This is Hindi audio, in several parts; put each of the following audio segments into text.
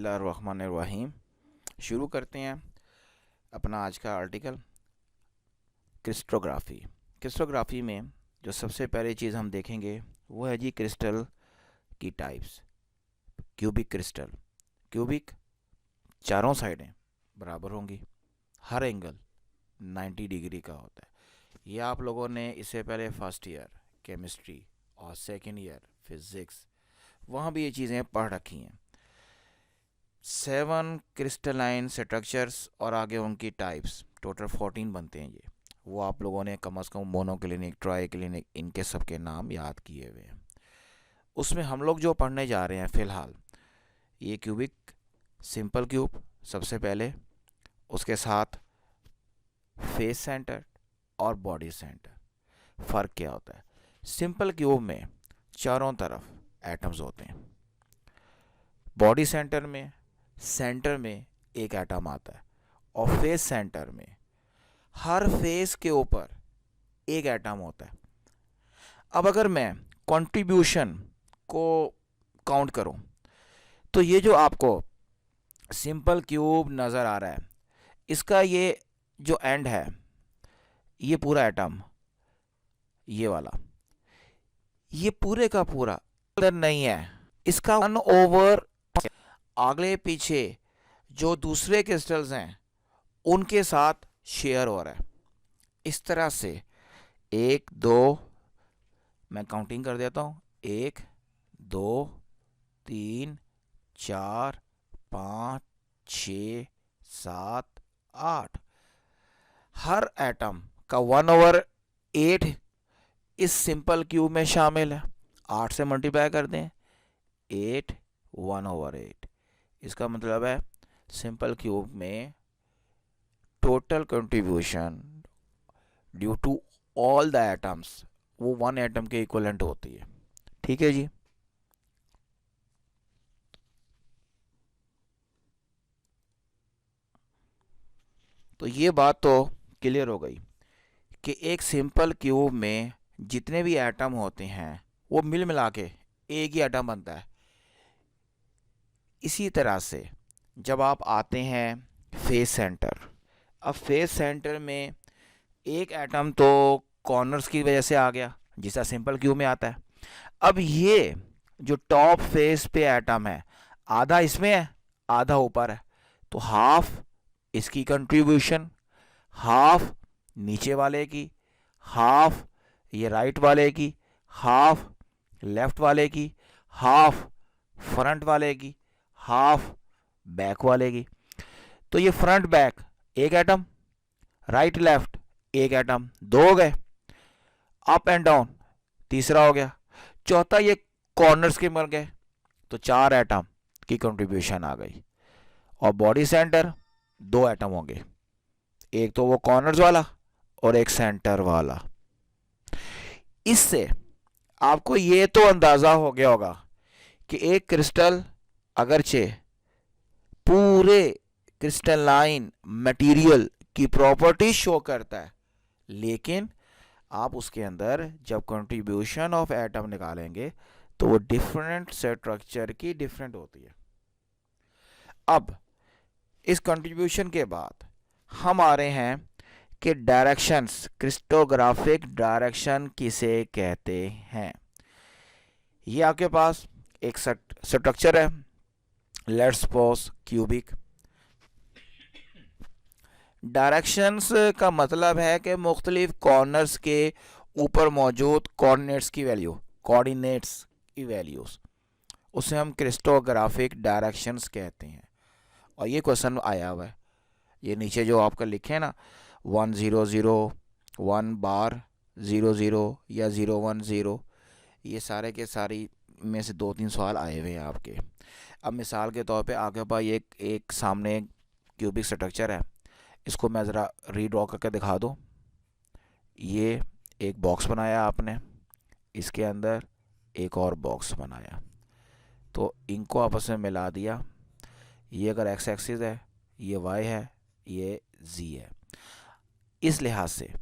बिस्मिल्लाहिर्रहमानिर्रहीम। शुरू करते हैं अपना आज का आर्टिकल क्रिस्टोग्राफी। क्रिस्टोग्राफी में जो सबसे पहली चीज़ हम देखेंगे वो है जी क्रिस्टल की टाइप्स। क्यूबिक क्रिस्टल, क्यूबिक चारों साइडें बराबर होंगी, हर एंगल 90 डिग्री का होता है। ये आप लोगों ने इससे पहले फर्स्ट ईयर केमिस्ट्री और सेकेंड ईयर फिज़िक्स वहाँ भी ये चीज़ें पढ़ रखी हैं। 7 क्रिस्टलाइन स्ट्रक्चर्स और आगे उनकी टाइप्स, टोटल 14 बनते हैं। ये वो आप लोगों ने कम से कम मोनोक्लिनिक, ट्राइक्लिनिक, इनके सबके नाम याद किए हुए हैं। उसमें हम लोग जो पढ़ने जा रहे हैं फ़िलहाल, ये क्यूबिक सिंपल क्यूब सबसे पहले, उसके साथ फेस सेंटर और बॉडी सेंटर। फ़र्क क्या होता है? सिंपल क्यूब में चारों तरफ एटम्स होते हैं, बॉडी सेंटर में एक एटम आता है, और फेस सेंटर में हर फेस के ऊपर एक एटम होता है। अब अगर मैं कंट्रीब्यूशन को काउंट करूं तो ये जो आपको सिंपल क्यूब नज़र आ रहा है, इसका ये जो एंड है, ये पूरा एटम, ये वाला, ये पूरे का पूरा अंदर नहीं है, इसका 1/, आगे पीछे जो दूसरे क्रिस्टल्स हैं उनके साथ शेयर हो रहा है। इस तरह से 1 2, मैं काउंटिंग कर देता हूँ, 1 2 3 4 5 6 7 8, हर एटम का 1/8 इस सिंपल क्यूब में शामिल है। 8 से मल्टीप्लाई कर दें, 8 1/8। इसका मतलब है सिंपल क्यूब में total contribution due to all the atoms वो 1 एटम के इक्वलेंट होती है। ठीक है जी। तो ये बात तो क्लियर हो गई कि एक सिंपल क्यूब में जितने भी एटम होते हैं वो मिल मिला के एक ही एटम बनता है। इसी तरह से जब आप आते हैं फेस सेंटर, अब फेस सेंटर में एक एटम तो कॉर्नर्स की वजह से आ गया, जिसका सिंपल क्यूब में आता है। अब ये जो टॉप फेस पे एटम है, आधा इसमें है आधा ऊपर है, तो हाफ इसकी कंट्रीब्यूशन, हाफ नीचे वाले की, हाफ ये राइट वाले की, हाफ लेफ्ट वाले की, हाफ फ्रंट वाले की, हाफ बैक वाले की। तो ये फ्रंट बैक एक एटम, राइट लेफ्ट एक एटम, 2 हो गए। अप एंड डाउन तीसरा हो गया, चौथा ये कॉर्नर्स के मिल गए, तो 4 एटम की कंट्रीब्यूशन आ गई। और बॉडी सेंटर 2 एटम होंगे, एक तो वो कॉर्नर्स वाला और एक सेंटर वाला। इससे आपको ये तो अंदाजा हो गया होगा कि एक क्रिस्टल अगरचे पूरे क्रिस्टलाइन मटेरियल की प्रॉपर्टी शो करता है, लेकिन आप उसके अंदर जब कंट्रीब्यूशन ऑफ एटम निकालेंगे तो वो डिफरेंट स्ट्रक्चर की डिफरेंट होती है। अब इस कंट्रीब्यूशन के बाद हम आ रहे हैं कि डायरेक्शंस, क्रिस्टोग्राफिक डायरेक्शन किसे कहते हैं। ये आपके पास एक स्ट्रक्चर है, लेट्स सपोज क्यूबिक। डायरेक्शंस का मतलब है कि मुख्तलिफ कॉर्नर्स के ऊपर मौजूद कोऑर्डिनेट्स की वैल्यूज़, उसे हम क्रिस्टोग्राफिक डायरेक्शंस कहते हैं। और ये क्वेश्चन आया हुआ है, ये नीचे जो आपका लिखे हैं ना 100 1 बार 00 या 010, ये सारे के सारी में से 2-3 सवाल आए हुए हैं आपके। अब मिसाल के तौर पे आपके पास एक सामने क्यूबिक स्ट्रक्चर है, इसको मैं ज़रा रीड्रॉ करके दिखा दूँ। ये एक बॉक्स बनाया आपने, इसके अंदर एक और बॉक्स बनाया, तो इनको आपस में मिला दिया। ये अगर एक्स एक्सिस है, ये वाई है, ये जी है। इस लिहाज से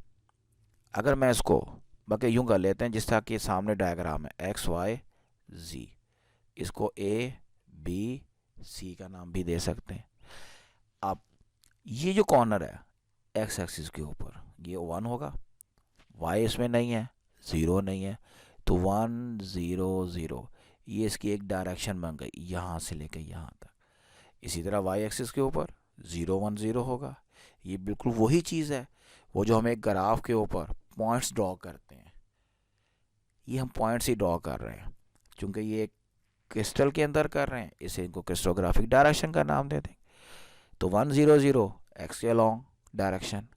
अगर मैं इसको बाकी यूँ कर लेते हैं जिस तरह के सामने डायग्राम है एक्स वाई जी, इसको ए बी सी का नाम भी दे सकते हैं। अब ये जो कॉर्नर है एक्स एक्सिस के ऊपर, ये 1 होगा, वाई इसमें नहीं है, 0 नहीं है, तो 1 0 0, ये इसकी एक डायरेक्शन बन गई यहाँ से लेकर यहाँ तक। इसी तरह वाई एक्सिस के ऊपर 0 1 0 होगा। ये बिल्कुल वही चीज़ है, वो जो हम एक ग्राफ के ऊपर पॉइंट्स ड्रॉ करते हैं, ये हम पॉइंट्स ही ड्रॉ कर रहे हैं। चूँकि ये क्रिस्टल के अंदर कर रहे हैं, इसे इनको क्रिस्टोग्राफिक डायरेक्शन का नाम दे देंगे। तो 1 0 0 एक्स के लॉन्ग डायरेक्शन,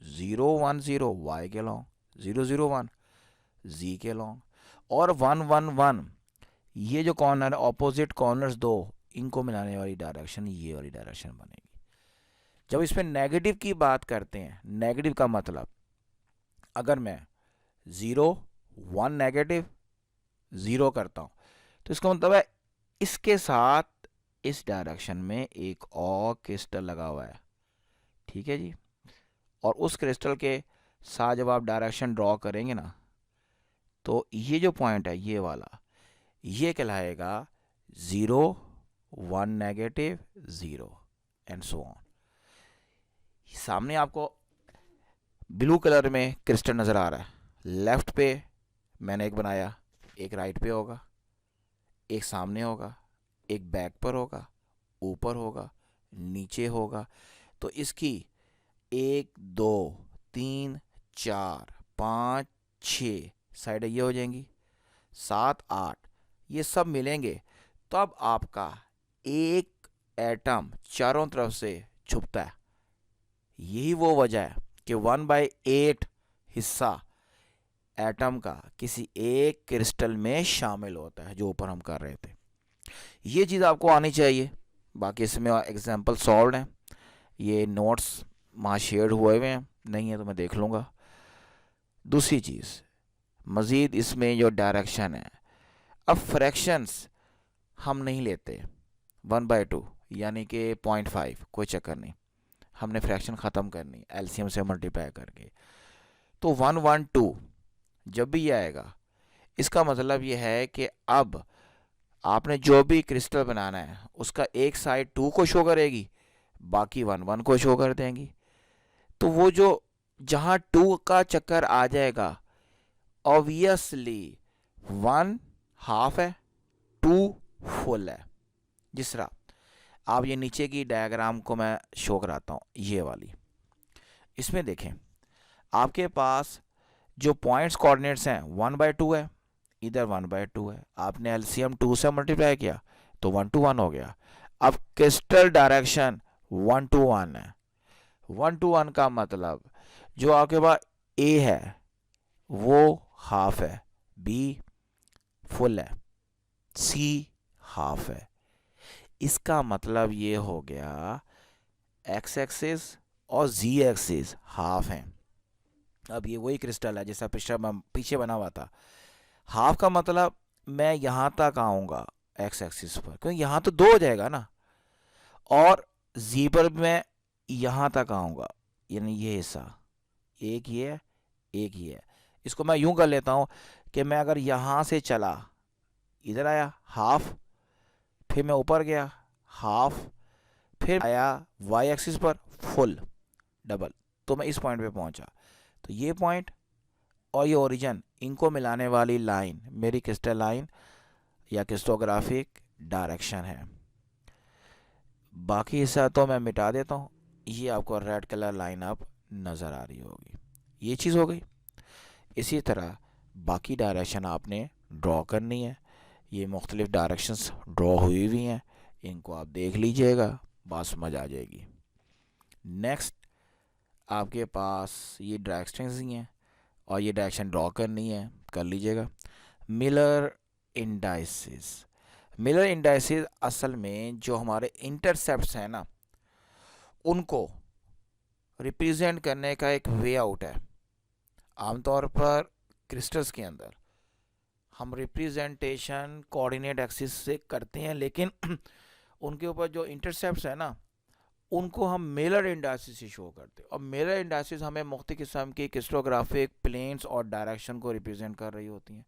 0 1 0 वाई के लॉन्ग, 0 0 1 जी के लॉन्ग, और 1 1 1 ये जो कॉर्नर है, ऑपोजिट कॉर्नर्स दो, इनको मिलाने वाली डायरेक्शन ये वाली डायरेक्शन बनेगी। जब इसमें नेगेटिव की बात करते हैं, नेगेटिव का मतलब अगर मैं 0 1 नेगेटिव 0 करता हूँ, तो इसका मतलब है इसके साथ इस डायरेक्शन में एक और क्रिस्टल लगा हुआ है, ठीक है जी। और उस क्रिस्टल के साथ जब आप डायरेक्शन ड्रॉ करेंगे ना, तो ये जो पॉइंट है ये वाला, ये कहलाएगा 0 1 नेगेटिव 0 एंड सो ऑन। सामने आपको ब्लू कलर में क्रिस्टल नज़र आ रहा है, लेफ्ट पे मैंने एक बनाया, एक राइट पे होगा, एक सामने होगा, एक बैक पर होगा, ऊपर होगा, नीचे होगा। तो इसकी 1 2 3 4 5 6 साइडें ये हो जाएंगी, 7 8 ये सब मिलेंगे, तो अब आपका एक एटम चारों तरफ से छुपता है। यही वो वजह है कि 1/8 हिस्सा एटम का किसी एक क्रिस्टल में शामिल होता है, जो ऊपर हम कर रहे थे। ये चीज़ आपको आनी चाहिए। बाकी इसमें एग्जांपल सॉल्व हैं, ये नोट्स वहाँ शेयर हुए हुए हैं, नहीं है तो मैं देख लूँगा। दूसरी चीज़ मज़ीद इसमें जो डायरेक्शन है, अब फ्रैक्शंस हम नहीं लेते 1/2 यानी कि 0.5, कोई चक्कर नहीं, हमने फ्रैक्शन ख़त्म करनी एलसीएम से मल्टीप्लाई करके। तो 1 1 2 जब भी ये आएगा, इसका मतलब ये है कि अब आपने जो भी क्रिस्टल बनाना है उसका एक साइड 2 को शो करेगी, बाकी 1 1 को शो कर देंगी। तो वो जो जहाँ 2 का चक्कर आ जाएगा, ऑब्वियसली 1 हाफ है, 2 फुल है। जिस तरह आप ये नीचे की डायग्राम को मैं शो कराता हूँ, ये वाली, इसमें देखें आपके पास जो पॉइंट्स कोऑर्डिनेट्स हैं 1/2 है, इधर 1/2 है, आपने एलसीएम 2 से मल्टीप्लाई किया तो 1 to 1 हो गया। अब क्रिस्टल डायरेक्शन 1 to 1 है। 1 to 1 का मतलब जो आपके पास ए है वो हाफ है, बी फुल है, सी हाफ है। इसका मतलब ये हो गया एक्स एक्सिस और जी एक्सिस हाफ हैं। अब ये वही क्रिस्टल है जैसा पीछे बना हुआ था। हाफ का मतलब मैं यहाँ तक आऊँगा एक्स एक्सिस पर, क्योंकि यहाँ तो 2 हो जाएगा ना, और जी पर मैं यहाँ तक आऊँगा, यानी ये हिस्सा, एक ये है एक ये है। इसको मैं यूँ कर लेता हूँ कि मैं अगर यहाँ से चला, इधर आया हाफ, फिर मैं ऊपर गया हाफ, फिर आया वाई एक्सिस पर फुल डबल, तो मैं इस पॉइंट पे पहुंचा। तो ये पॉइंट और ये ओरिजिन, इनको मिलाने वाली लाइन मेरी क्रिस्टल लाइन या क्रिस्टोग्राफिक डायरेक्शन है। बाकी हिस्सा तो मैं मिटा देता हूँ। ये आपको रेड कलर लाइन अब नज़र आ रही होगी, ये चीज़ हो गई। इसी तरह बाकी डायरेक्शन आपने ड्रॉ करनी है। ये मुख्तलिफ डायरेक्शंस ड्रॉ हुई हुई हैं, इनको आप देख लीजिएगा, बात समझ आ जाएगी। नेक्स्ट आपके पास ये डायरेक्शंस ही हैं और ये डायरेक्शन ड्रॉ करनी है, कर लीजिएगा। मिलर इंडाइसिस, मिलर इंडाइसिस असल में जो हमारे इंटरसेप्ट्स हैं ना, उनको रिप्रेजेंट करने का एक वे आउट है। आमतौर पर क्रिस्टल्स के अंदर हम रिप्रेजेंटेशन कोऑर्डिनेट एक्सिस से करते हैं, लेकिन उनके ऊपर जो इंटरसेप्ट्स है ना, उनको हम मिलर इंडाइसिस से शो करते हैं। और मिलर इंडाइसिस हमें मुख्तलिफ किस्म की क्रिस्टोग्राफिक प्लेन्स और डायरेक्शन को रिप्रेजेंट कर रही होती हैं।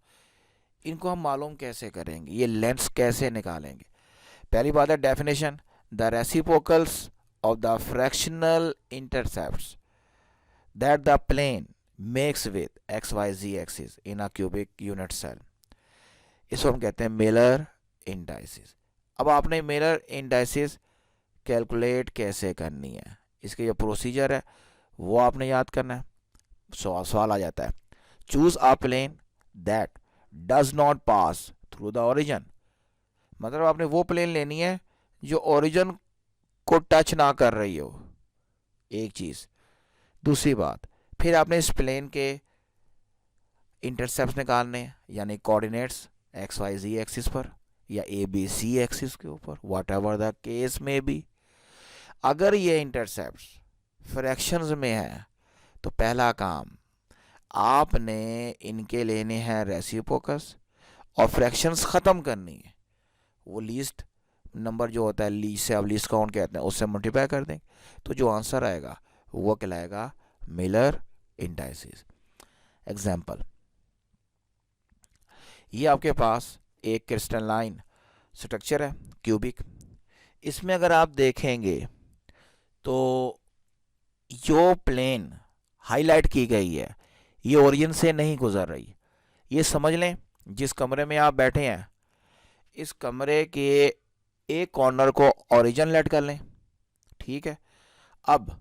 इनको हम मालूम कैसे करेंगे, ये लेंस कैसे निकालेंगे? पहली बात है definition, the reciprocals of the fractional intercepts that the plane makes with X Y Z axis in a cubic unit cell, इसको हम कहते हैं मिलर इंडाइसिस। अब आपने मिलर इंडाइसिस कैलकुलेट कैसे करनी है, इसके जो प्रोसीजर है वो आपने याद करना है। सवाल आ जाता है, choose a plane that does not pass through the origin, मतलब आपने वो प्लेन लेनी है जो ओरिजिन को टच ना कर रही हो, एक चीज। दूसरी बात, फिर आपने इस प्लेन के इंटरसेप्ट निकालने हैं, यानी coordinates x Y Z axis पर या ए बी सी एक्सिस के ऊपर, वट एवर द केस में भी। अगर ये इंटरसेप्ट फ्रैक्शंस में है तो पहला काम आपने इनके लेने हैं रेसिप्रोकल्स और फ्रैक्शंस ख़त्म करनी है। वो लीस्ट नंबर जो होता है, लीस्ट से आप लीस्ट काउंट कहते हैं, उससे मल्टीप्लाई कर देंगे, तो जो आंसर आएगा वो कहलाएगा मिलर इंडाइसिस। एग्जाम्पल, ये आपके पास एक क्रिस्टलाइन स्ट्रक्चर है क्यूबिक, इसमें अगर आप देखेंगे तो जो प्लेन हाईलाइट की गई है ये ओरिजिन से नहीं गुजर रही। ये समझ लें जिस कमरे में आप बैठे हैं, इस कमरे के एक कॉर्नर को ओरिजिन लेट कर लें, ठीक है। अब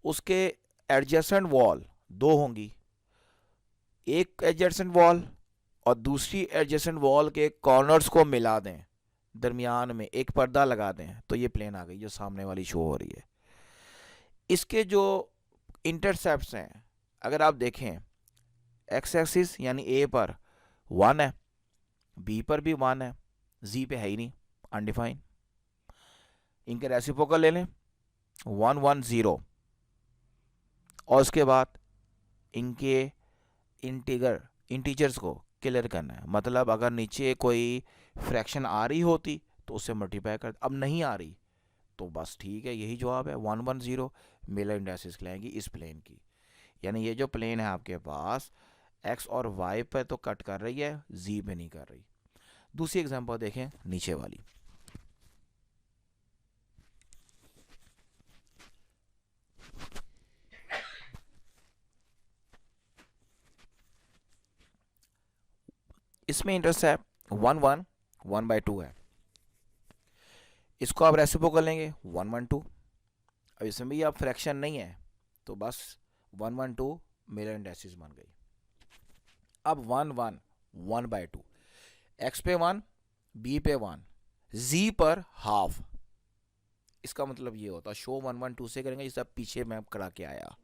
उसके एडजेसेंट वॉल दो होंगी, एक एडजेसेंट वॉल और दूसरी एडजेसेंट वॉल के कॉर्नर्स को मिला दें, दरमियान में एक पर्दा लगा दें, तो ये प्लेन आ गई जो सामने वाली शो हो रही है। इसके जो इंटरसेप्ट्स हैं अगर आप देखें, एक्स एक्सिस यानी ए पर 1 है, बी पर भी 1 है, जी पे है ही नहीं, अनडिफाइंड। इनके रेसिप्रोकल ले लें 1 1 0, और उसके बाद इनके इंटीजर्स को क्लियर करना है। मतलब अगर नीचे कोई फ्रैक्शन आ रही होती तो उससे मल्टीप्लाई कर, अब नहीं आ रही तो बस ठीक है, यही जवाब है 1 1 0 मिलर इंडाइसिस कहलाएंगी इस प्लेन की। यानी ये जो प्लेन है आपके पास एक्स और वाई पे तो कट कर रही है, जी पे नहीं कर रही। दूसरी एग्जांपल देखें नीचे वाली, इसमें इंटरसेप्ट 1 1 1/2 है, इसको आप रेसिप्रोकल लेंगे 1 1 2। अब इसमें भी आप फ्रैक्शन नहीं है तो बस 1 1 2 मिलर इंडाइसिस बन गई। अब 1 1 1/2, एक्स पे 1, बी पे 1, जी पर हाफ, इसका मतलब ये होता है शो 1 1 2 से करेंगे, जिसे पीछे मैं करा के आया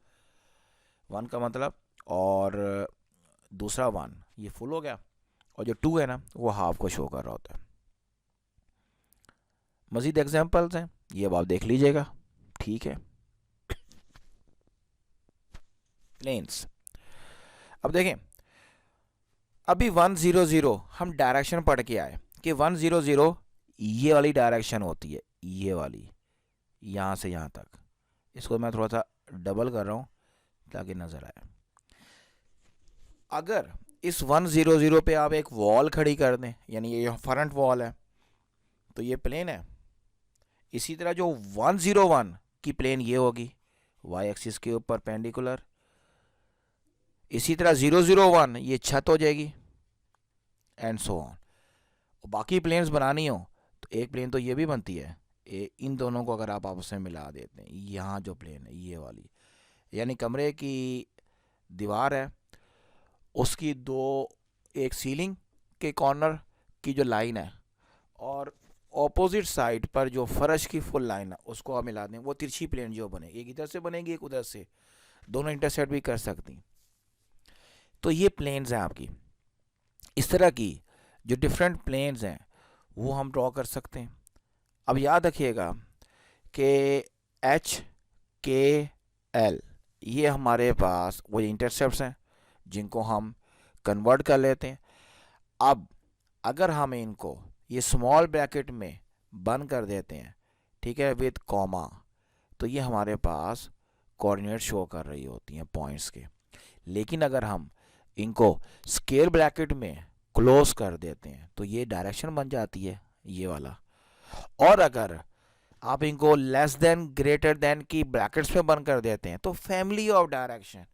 1 का मतलब, और दूसरा 1 ये फुल हो गया, और जो 2 है ना वो हाफ को शो कर रहा होता है। मजीद एग्जांपल्स हैं ये अब आप देख लीजिएगा, ठीक है। प्लेन्स, अब देखें, अभी 1 0 0 हम डायरेक्शन पढ़ के आए कि 1 0 0 ये वाली डायरेक्शन होती है, ये वाली यहाँ से यहाँ तक। इसको मैं थोड़ा सा डबल कर रहा हूँ ताकि नज़र आए। अगर इस 1 0 0 पे आप एक वॉल खड़ी कर दें, यानी ये फ्रंट वॉल है, तो ये प्लेन है। इसी तरह जो 1 0 1 की प्लेन ये होगी वाई एक्सिस के ऊपर पेंडिकुलर। इसी तरह 0 0 1 ये छत हो जाएगी, एंड सो ऑन। बाकी प्लेन्स बनानी हो तो एक प्लेन तो ये भी बनती है, इन दोनों को अगर आप आपस में मिला देते हैं, यहाँ जो प्लेन है ये वाली, यानी कमरे की दीवार है उसकी दो, एक सीलिंग के कॉर्नर की जो लाइन है और ऑपोजिट साइड पर जो फर्श की फुल लाइन है उसको आप मिला दें, वो तिरछी प्लेन जो बने, एक इधर से बनेगी एक उधर से, दोनों इंटरसेक्ट भी कर सकती। तो ये प्लेन्स हैं आपकी। इस तरह की जो डिफरेंट प्लेन्स हैं वो हम ड्रॉ कर सकते हैं। अब याद रखिएगा कि एच के एल ये हमारे पास वो इंटरसेप्ट्स हैं जिनको हम कन्वर्ट कर लेते हैं। अब अगर हम इनको ये स्मॉल ब्रैकेट में बंद कर देते हैं, ठीक है, विद कॉमा, तो ये हमारे पास कोऑर्डिनेट शो कर रही होती हैं पॉइंट्स के। लेकिन अगर हम इनको स्क्वायर ब्रैकेट में क्लोज कर देते हैं तो ये डायरेक्शन बन जाती है ये वाला, और अगर आप इनको लेस देन ग्रेटर देन की ब्रैकेट्स में बंद कर देते हैं तो family of direction,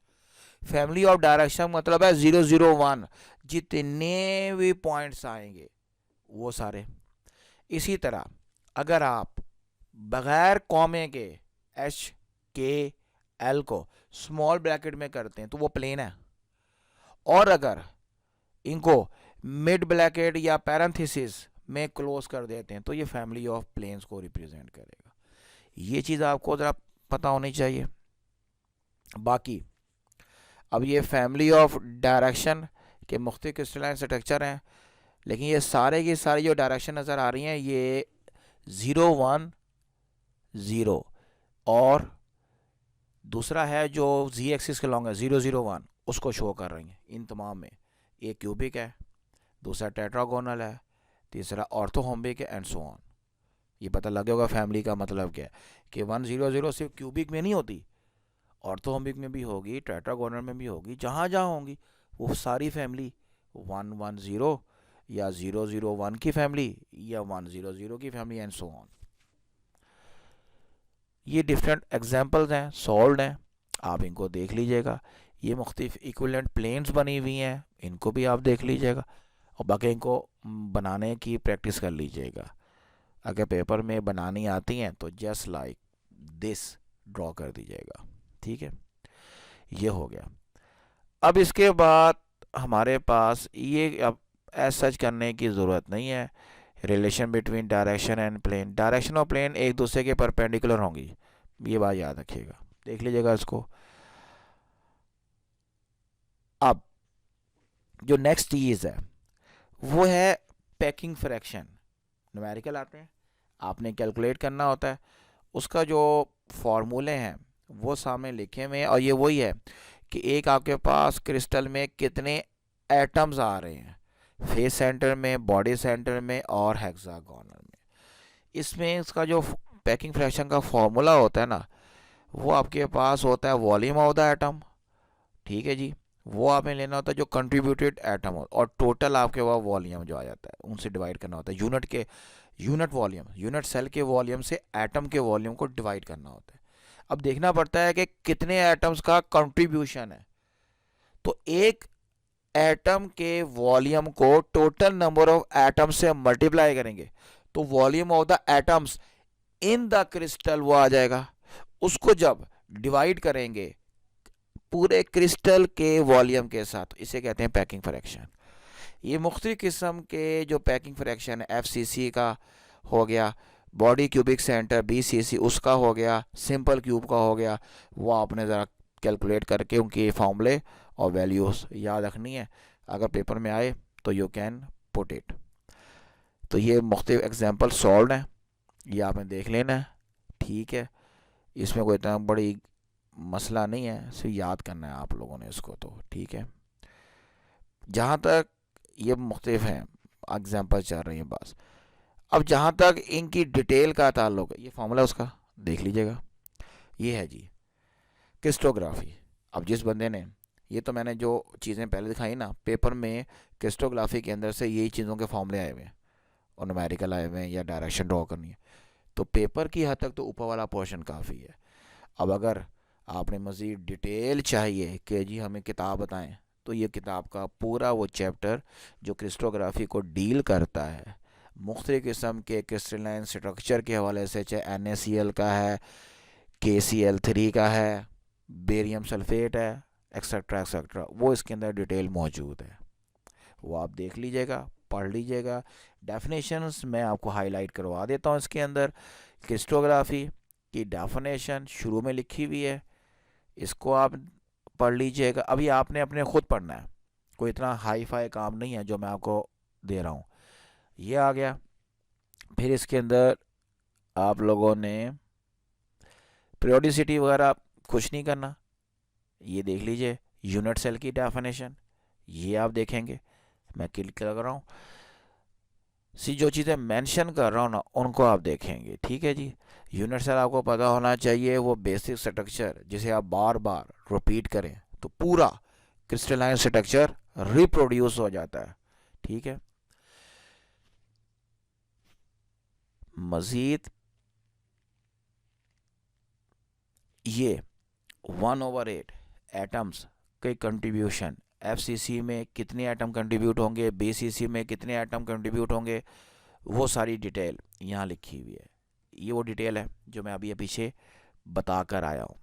family of direction मतलब है 001, जितने भी पॉइंट्स आएंगे वो सारे। इसी तरह अगर आप बगैर कॉमे के एच के एल को स्मॉल ब्रैकेट में करते हैं तो वो प्लेन है, और अगर इनको मिड ब्रैकेट या पैरेंथेसिस में क्लोज कर देते हैं तो ये फैमिली ऑफ प्लेन्स को रिप्रेजेंट करेगा। ये चीज़ आपको ज़रा पता होनी चाहिए। बाकी अब ये फैमिली ऑफ डायरेक्शन के मुख्तलिफ क्रिस्टलाइन स्ट्रक्चर हैं, लेकिन ये सारे की सारी जो डायरेक्शन नज़र आ रही हैं ये 010 और दूसरा है जो जी एक्सिस के लॉन्ग है 001 उसको शो कर रही हैं। इन तमाम में एक क्यूबिक है, दूसरा टेट्रागोनल है, तीसरा ऑर्थोहोम्बिक है एंड सो ऑन। ये पता लग गया होगा फैमिली का मतलब क्या है कि 100 सिर्फ क्यूबिक में नहीं होती, ऑर्थोहोम्बिक में भी होगी, टेट्रागोनल में भी होगी, जहाँ जहाँ होंगी वो सारी फैमिली 110 या 001 की फैमिली या 100 की फैमिली एंड सो ऑन। ये डिफरेंट एग्जांपल्स हैं, सॉल्व हैं, आप इनको देख लीजिएगा। ये मुख्तलिफ इक्विवेलेंट प्लेन्स बनी हुई हैं, इनको भी आप देख लीजिएगा और बाकी इनको बनाने की प्रैक्टिस कर लीजिएगा। अगर पेपर में बनानी आती हैं तो जस्ट लाइक दिस ड्रॉ कर दीजिएगा, ठीक है। ये हो गया। अब इसके बाद हमारे पास ये अब एज सच करने की ज़रूरत नहीं है। Relation between direction and plane, direction और प्लेन एक दूसरे के परपेंडिकुलर होंगी, ये बात याद रखिएगा, देख लीजिएगा इसको। अब जो नेक्स्ट चीज़ है वो है पैकिंग फ्रैक्शन। न्यूमेरिकल आते हैं, आपने कैलकुलेट करना होता है, उसका जो फॉर्मूले हैं वो सामने लिखे हुए हैं और ये वही है कि एक आपके पास क्रिस्टल में कितने एटम्स आ रहे हैं, फेस सेंटर में, बॉडी सेंटर में और हेक्सागोनल में। इसमें इसका जो पैकिंग फ्रैक्शन का फॉर्मूला होता है ना, वो आपके पास होता है वॉल्यूम ऑफ द एटम, ठीक है जी। वो आपने लेना होता है जो कंट्रीब्यूटेड एटम हो और टोटल आपके वहाँ वॉल्यूम जो आ जाता है उनसे डिवाइड करना होता है। यूनिट वॉल्यूम, यूनिट सेल के वॉल्यूम से एटम के वॉल्यूम को डिवाइड करना होता है। अब देखना पड़ता है कि कितने एटम्स का कंट्रीब्यूशन है, तो एक एटम के वॉल्यूम को टोटल नंबर ऑफ एटम से मल्टीप्लाई करेंगे तो volume of the atoms in the crystal वो आ जाएगा। उसको जब डिवाइड करेंगे पूरे क्रिस्टल के वॉल्यूम के साथ, इसे कहते हैं पैकिंग फ्रैक्शन। ये मुख्तलिफ किस्म के जो पैकिंग फ्रैक्शन है, FCC का हो गया, बॉडी क्यूबिक सेंटर BCC उसका हो गया, सिंपल क्यूब का हो गया, वो आपने ज़रा कैलकुलेट करके उनके फॉर्मूले और वैल्यूज़ याद रखनी है, अगर पेपर में आए तो यू कैन पुट इट। तो ये मुख्तलिफ एग्जांपल सॉल्व हैं, ये आपने देख लेना है, ठीक है। इसमें कोई इतना बड़ी मसला नहीं है, सिर्फ याद करना है आप लोगों ने इसको, तो ठीक है। जहाँ तक ये मुख्तलिफ हैं एग्जांपल चल रही हैं बस। अब जहाँ तक इनकी डिटेल का ताल्लुक है, ये फॉर्मूला उसका देख लीजिएगा, ये है जी क्रिस्टोग्राफी। अब जिस बंदे ने, ये तो मैंने जो चीज़ें पहले दिखाई ना, पेपर में क्रिस्टोग्राफी के अंदर से यही चीज़ों के फॉर्मूले आए हुए हैं और न्यूमेरिकल आए हुए हैं या डायरेक्शन ड्रॉ करनी है, तो पेपर की हद तक तो ऊपर वाला पोर्शन काफ़ी है। अब अगर आपने मज़ीद डिटेल चाहिए कि जी हमें किताब बताएं, तो ये किताब का पूरा वो चैप्टर जो क्रिस्टोग्राफी को डील करता है, मुख्तलिफ किस्म के क्रिस्टलाइन स्ट्रक्चर के हवाले से, चाहे NaCl का है, KCl3 का है, बेरियम सल्फेट है, एक्सेट्रा एक्सेट्रा, वो इसके अंदर डिटेल मौजूद है, वो आप देख लीजिएगा, पढ़ लीजिएगा। डेफिनेशंस मैं आपको हाईलाइट करवा देता हूँ इसके अंदर। क्रिस्टोग्राफी की डेफिनेशन शुरू में लिखी हुई है, इसको आप पढ़ लीजिएगा। अभी आपने अपने खुद पढ़ना है, कोई इतना हाई फाई काम नहीं है जो मैं आपको दे रहा हूँ। ये आ गया, फिर इसके अंदर आप लोगों ने पीरियोडिसिटी वगैरह कुछ नहीं करना, ये देख लीजिए। यूनिट सेल की डेफिनेशन ये आप देखेंगे, मैं क्लिक कर रहा हूँ, जो चीज़ें मेंशन कर रहा हूँ ना उनको आप देखेंगे, ठीक है जी। यूनिट सेल आपको पता होना चाहिए, वो बेसिक स्ट्रक्चर जिसे आप बार बार रिपीट करें तो पूरा क्रिस्टलाइन स्ट्रक्चर रिप्रोड्यूस हो जाता है, ठीक है। मज़ीद ये 1/8 एटम्स के कंट्रीब्यूशन, एफसीसी में कितने एटम कंट्रीब्यूट होंगे, बीसीसी में कितने एटम कंट्रीब्यूट होंगे, वो सारी डिटेल यहाँ लिखी हुई है। ये वो डिटेल है जो मैं अभी पीछे बता कर आया हूँ।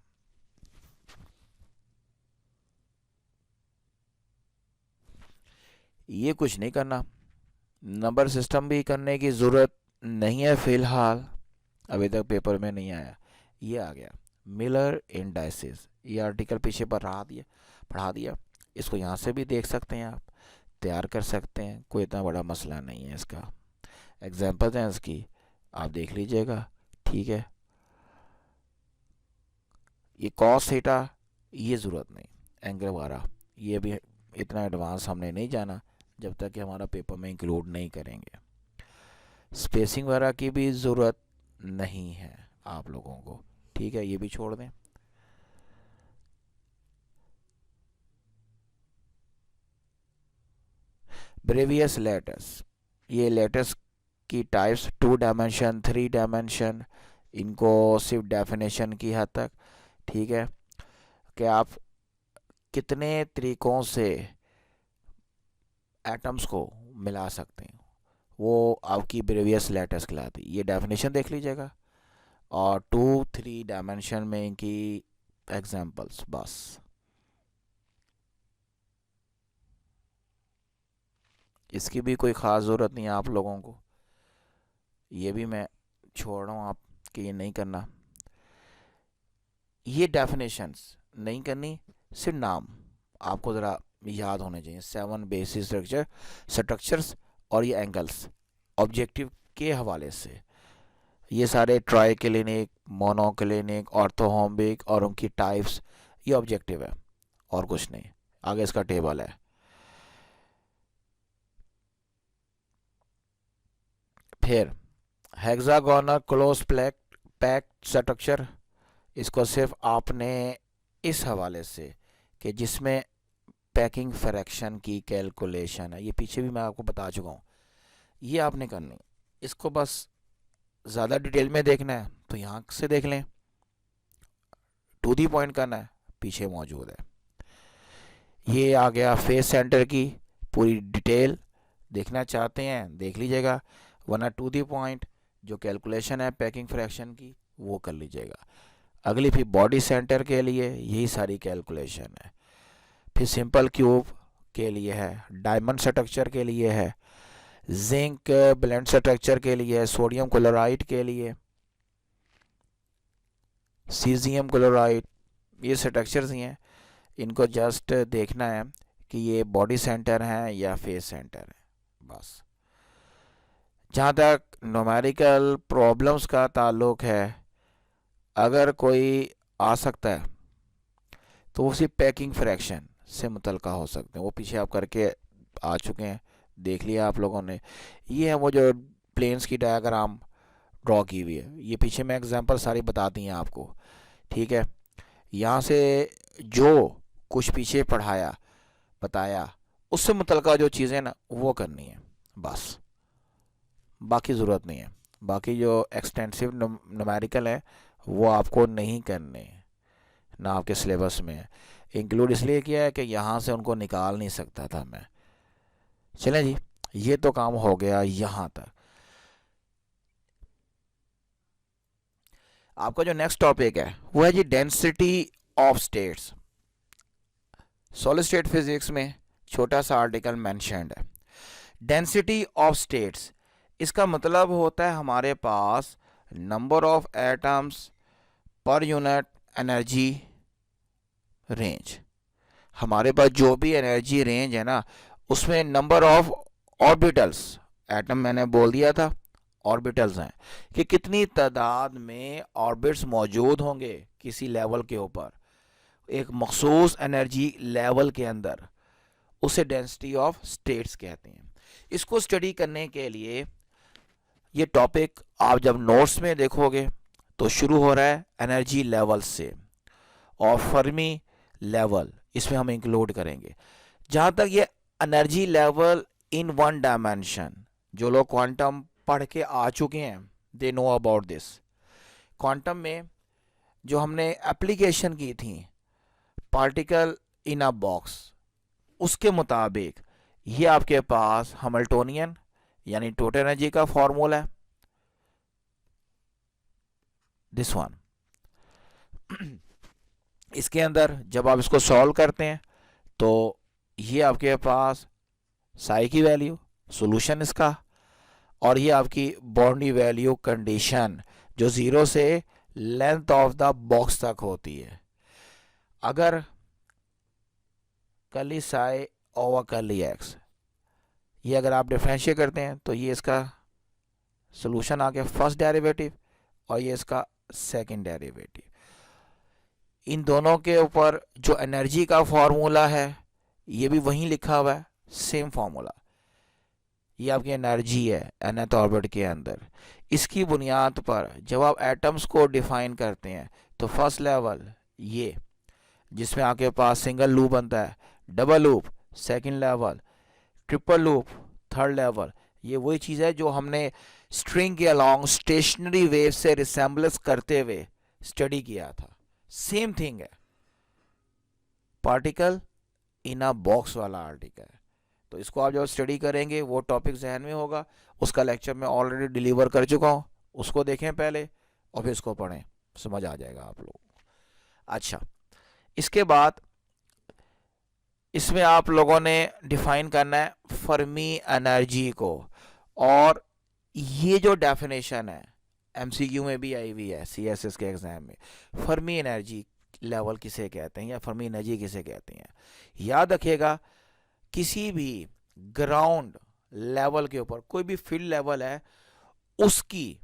ये कुछ नहीं करना, नंबर सिस्टम भी करने की ज़रूरत नहीं है फ़िलहाल, अभी तक पेपर में नहीं आया। ये आ गया मिलर इंडाइसिस, ये आर्टिकल पीछे पढ़ा दिया। इसको यहाँ से भी देख सकते हैं, आप तैयार कर सकते हैं, कोई इतना बड़ा मसला नहीं है इसका। एग्जाम्पल्स हैं इसकी, आप देख लीजिएगा, ठीक है। ये कॉस थीटा, ये ज़रूरत नहीं, एंगल वगैरह ये भी इतना एडवांस हमने नहीं जाना जब तक कि हमारा पेपर में इंक्लूड नहीं करेंगे। स्पेसिंग वगैरह की भी ज़रूरत नहीं है आप लोगों को, ठीक है, ये भी छोड़ दें। ब्रेवियस लेटर्स, ये लेटर्स की टाइप्स 2 डायमेंशन 3 डायमेंशन, इनको सिर्फ डेफिनेशन की हद तक, ठीक है, कि आप कितने तरीक़ों से एटम्स को मिला सकते हैं, वो आपकी ब्रेवियस लेटर्स कहलाती है। ये डेफिनेशन देख लीजिएगा, और 2-3 डायमेंशन में इनकी एग्जांपल्स, बस इसकी भी कोई ख़ास ज़रूरत नहीं है आप लोगों को, ये भी मैं छोड़ रहा हूँ आप कि ये नहीं करना। ये डेफिनेशंस नहीं करनी, सिर्फ नाम आपको ज़रा याद होने चाहिए। 7 बेसिक स्ट्रक्चर्स और ये एंगल्स ऑब्जेक्टिव के हवाले से, ये सारे ट्राइक्लिनिक, मोनोक्लिनिक, ऑर्थोहोम्बिक और उनकी टाइप्स, ये ऑब्जेक्टिव है और कुछ नहीं। आगे इसका टेबल है। फिर हेक्सागोनल क्लोज पैक्ड स्ट्रक्चर, इसको सिर्फ आपने इस हवाले से कि जिसमें पैकिंग फ्रैक्शन की कैलकुलेशन है, ये पीछे भी मैं आपको बता चुका हूँ, ये आपने करनी। इसको बस ज़्यादा डिटेल में देखना है तो यहाँ से देख लें, टू दी पॉइंट करना है, पीछे मौजूद है। ये आ गया फेस सेंटर की पूरी डिटेल, देखना चाहते हैं देख लीजिएगा, वरना टू दी पॉइंट जो कैलकुलेशन है पैकिंग फ्रैक्शन की वो कर लीजिएगा। अगली फिर बॉडी सेंटर के लिए यही सारी कैलकुलेशन है। फिर सिंपल क्यूब के लिए है, डायमंड स्ट्रक्चर के लिए है, जिंक ब्लेंड स्ट्रक्चर के लिए है, सोडियम क्लोराइड के लिए, सीजियम क्लोराइड, ये स्ट्रक्चर्स ही हैं। इनको जस्ट देखना है कि ये बॉडी सेंटर है या फेस सेंटर है, बस। जहाँ तक न्यूमेरिकल प्रॉब्लम्स का ताल्लुक है, अगर कोई आ सकता है तो उसी पैकिंग फ्रैक्शन से मुतल्का हो सकते हैं, वो पीछे आप करके आ चुके हैं, देख लिया आप लोगों ने। ये है वो जो प्लेन्स की डायग्राम ड्रॉ की हुई है, ये पीछे मैं एग्जांपल सारी बताती हैं आपको, ठीक है। यहाँ से जो कुछ पीछे पढ़ाया बताया उससे मुतल्का जो चीज़ें ना वो करनी है, बस, बाकी ज़रूरत नहीं है। बाकी जो एक्सटेंसिव न्यूमेरिकल है वो आपको नहीं करने, ना आपके सिलेबस में इंक्लूड इसलिए किया है कि यहाँ से उनको निकाल नहीं सकता था मैं। चलें जी, ये तो काम हो गया यहाँ तक। आपका जो नेक्स्ट टॉपिक है वो है जी density of states. Solid state physics में छोटा सा आर्टिकल मेंशन्ड है, डेंसिटी ऑफ स्टेट्स। इसका मतलब होता है हमारे पास number of atoms per unit energy range. हमारे पास जो भी एनर्जी रेंज है ना, उसमें नंबर ऑफ ऑर्बिटल्स, एटम मैंने बोल दिया था ऑर्बिटल्स हैं, कि कितनी तादाद में ऑर्बिट्स मौजूद होंगे किसी लेवल के ऊपर, एक मखसूस एनर्जी लेवल के अंदर, उसे डेंसिटी ऑफ स्टेट्स कहते हैं। इसको स्टडी करने के लिए ये टॉपिक आप जब नोट्स में देखोगे तो शुरू हो रहा है एनर्जी लेवल से, और फर्मी लेवल इसमें हम इंक्लूड करेंगे। जहाँ तक ये energy level in one dimension, जो लोग क्वांटम पढ़ के आ चुके हैं they know about this. Quantum में जो हमने एप्लीकेशन की थी पार्टिकल इन अ बॉक्स, उसके मुताबिक ये आपके पास हैमिल्टोनियन यानी टोटल एनर्जी का फॉर्मूला है, दिस वन। इसके अंदर जब आप इसको सॉल्व करते हैं तो ये आपके पास साई की वैल्यू, सॉल्यूशन इसका, और ये आपकी बाउंड्री वैल्यू कंडीशन जो जीरो से लेंथ ऑफ द बॉक्स तक होती है। अगर curly Sai over curly x, ये अगर आप डिफरेंशिएट करते हैं तो ये इसका सॉल्यूशन आ गया फर्स्ट डेरिवेटिव और ये इसका सेकंड डेरिवेटिव। इन दोनों के ऊपर जो एनर्जी का फॉर्मूला है ये भी वहीं लिखा हुआ है, सेम फॉर्मूला। ये आपकी एनर्जी है nth ऑर्बिट के अंदर। इसकी बुनियाद पर जब आप एटम्स को डिफाइन करते हैं तो फर्स्ट लेवल ये, जिसमें आपके पास सिंगल लूप बनता है, double loop second level, triple loop third level, ये वही चीज़ है जो हमने स्ट्रिंग के अलोंग स्टेशनरी वेव से रिसेम्बलेंस करते हुए स्टडी किया था। सेम थिंग है, पार्टिकल इन अ बॉक्स वाला आर्टिकल है। तो इसको आप जब स्टडी करेंगे वो टॉपिक जहन में होगा, उसका लेक्चर मैं ऑलरेडी डिलीवर कर चुका हूँ, उसको देखें पहले और फिर इसको पढ़ें, समझ आ जाएगा आप लोगों को। अच्छा, इसके बाद इसमें आप लोगों ने डिफाइन करना है फर्मी एनर्जी को, और ये जो डेफिनेशन है एमसीक्यू में भी आई हुई है सीएसएस के एग्जाम में, फर्मी एनर्जी लेवल किसे कहते हैं या फर्मी एनर्जी किसे कहते हैं। याद रखिएगा, किसी भी ग्राउंड लेवल के ऊपर कोई भी फील्ड लेवल है, उसकी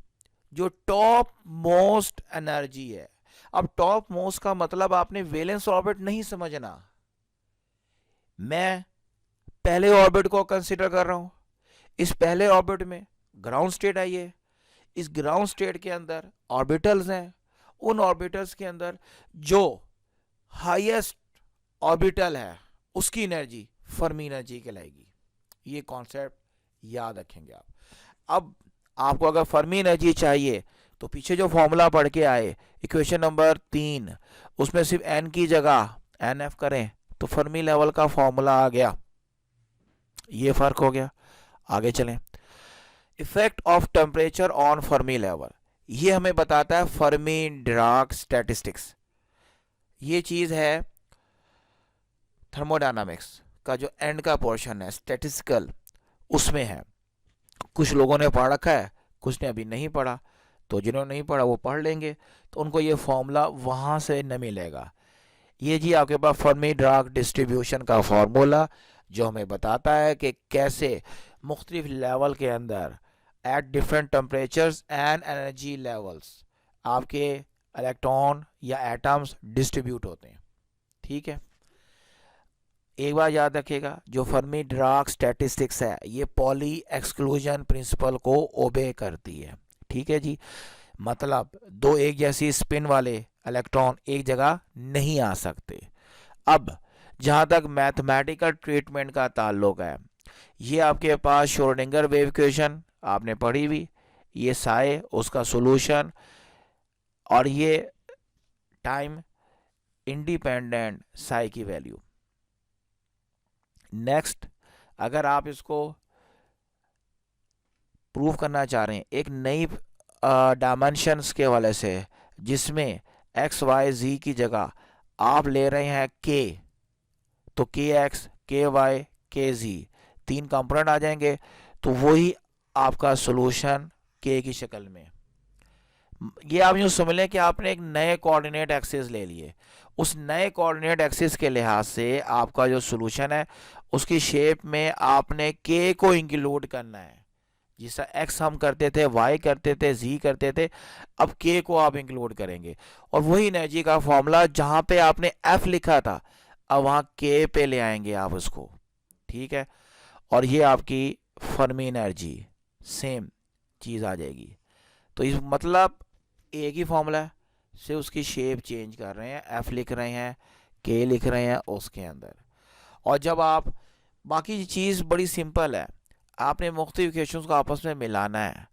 जो टॉप मोस्ट एनर्जी है, अब टॉप मोस्ट का मतलब आपने वैलेंस ऑर्बिट नहीं समझना, मैं पहले ऑर्बिट को कंसीडर कर रहा हूं। इस पहले ऑर्बिट में ग्राउंड स्टेट आई है, इस ग्राउंड स्टेट के अंदर ऑर्बिटल्स हैं, उन ऑर्बिटल्स के अंदर जो हाईएस्ट ऑर्बिटल है उसकी एनर्जी फर्मी एनर्जी कहलाएगी। ये कॉन्सेप्ट याद रखेंगे आप। अब आपको अगर फर्मी एनर्जी चाहिए तो पीछे जो फॉर्मूला पढ़ के आए इक्वेशन नंबर 3, उसमें सिर्फ एन की जगह एन एफ करें तो फर्मी लेवल का फॉर्मूला आ गया। ये फर्क हो गया। आगे चलें, effect of temperature on Fermi level, ये हमें बताता है फर्मी डिराक स्टैटिस्टिक्स। ये चीज है थर्मोडायनामिक्स का जो एंड का पोर्शन है स्टैटिस्टिकल, उसमें है। कुछ लोगों ने पढ़ रखा है, कुछ ने अभी नहीं पढ़ा, तो जिन्होंने नहीं पढ़ा वो पढ़ लेंगे, तो उनको ये फॉर्मूला वहां से न मिलेगा। ये जी आपके पास फर्मी डिराक डिस्ट्रीब्यूशन का फॉर्मूला जो हमें बताता है कि कैसे मुख्तलिफ लेवल के अंदर at different temperatures and energy levels आपके इलेक्ट्रॉन या एटम्स डिस्ट्रीब्यूट होते हैं। ठीक है, एक बार याद रखिएगा, जो फर्मी डिराक स्टैटिस्टिक्स है ये पॉली एक्सक्लूजन प्रिंसिपल को ओबे करती है। ठीक है जी, मतलब दो एक जैसी स्पिन वाले इलेक्ट्रॉन एक जगह नहीं आ सकते। अब जहां तक मैथमेटिकल ट्रीटमेंट का ताल्लुक है, ये आपके पास श्रोडिंगर वेव इक्वेशन आपने पढ़ी हुई, ये साए उसका सॉल्यूशन, और ये टाइम इंडिपेंडेंट साई की वैल्यू। नेक्स्ट, अगर आप इसको प्रूव करना चाह रहे हैं एक नई डायमेंशंस के वाले से, जिसमें एक्स वाई जी की जगह आप ले रहे हैं के, तो के एक्स के वाई के जी 3 कंपोनेंट आ जाएंगे, तो वही आपका सॉल्यूशन के की शक्ल में। ये आप यूं समझ लें कि आपने एक नए कोऑर्डिनेट एक्सिस ले लिए, उस नए कोऑर्डिनेट एक्सिस के लिहाज से आपका जो सॉल्यूशन है उसकी शेप में आपने के को इंक्लूड करना है। जिस एक्स हम करते थे, वाई करते थे, जी करते थे, अब के को आप इंक्लूड करेंगे, और वही एनर्जी का फॉर्मूला जहां पे आपने एफ लिखा था अब वहां के पे ले आएंगे आप उसको। ठीक है, और ये आपकी फर्मी एनर्जी सेम चीज आ जाएगी। तो इस मतलब एक ही फॉर्मूला है, से उसकी शेप चेंज कर रहे हैं, एफ लिख रहे हैं, के लिख रहे हैं उसके अंदर। और जब आप बाकी चीज़ बड़ी सिंपल है, आपने मुख्तलिफ इक्वेशंस को आपस में मिलाना है।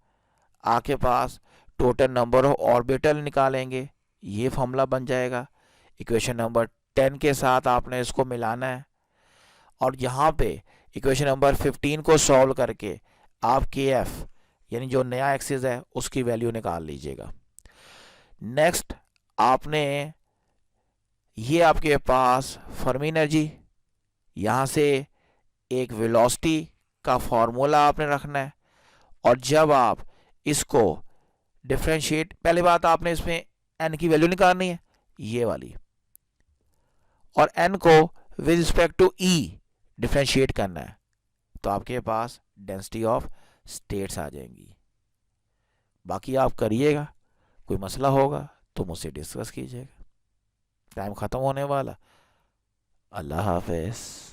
आपके पास टोटल नंबर ऑफ ऑर्बिटल निकालेंगे, ये फॉर्मूला बन जाएगा। इक्वेशन नंबर 10 के साथ आपने इसको मिलाना है, और यहाँ पे इक्वेशन नंबर 15 को सॉल्व करके आप के एफ यानी जो नया एक्सिस है उसकी वैल्यू निकाल लीजिएगा। नेक्स्ट आपने ये आपके पास फर्मी एनर्जी, यहाँ से एक वेलोसिटी का फॉर्मूला आपने रखना है, और जब आप इसको डिफरेंशिएट, पहली बात आपने इसमें एन की वैल्यू निकालनी है ये वाली, और एन को with respect to E differentiate करना है, तो आपके पास डेंसिटी ऑफ स्टेट्स आ जाएंगी। बाकी आप करिएगा, कोई मसला होगा तो मुझसे डिस्कस कीजिएगा। टाइम ख़त्म होने वाला। अल्लाह हाफिज़।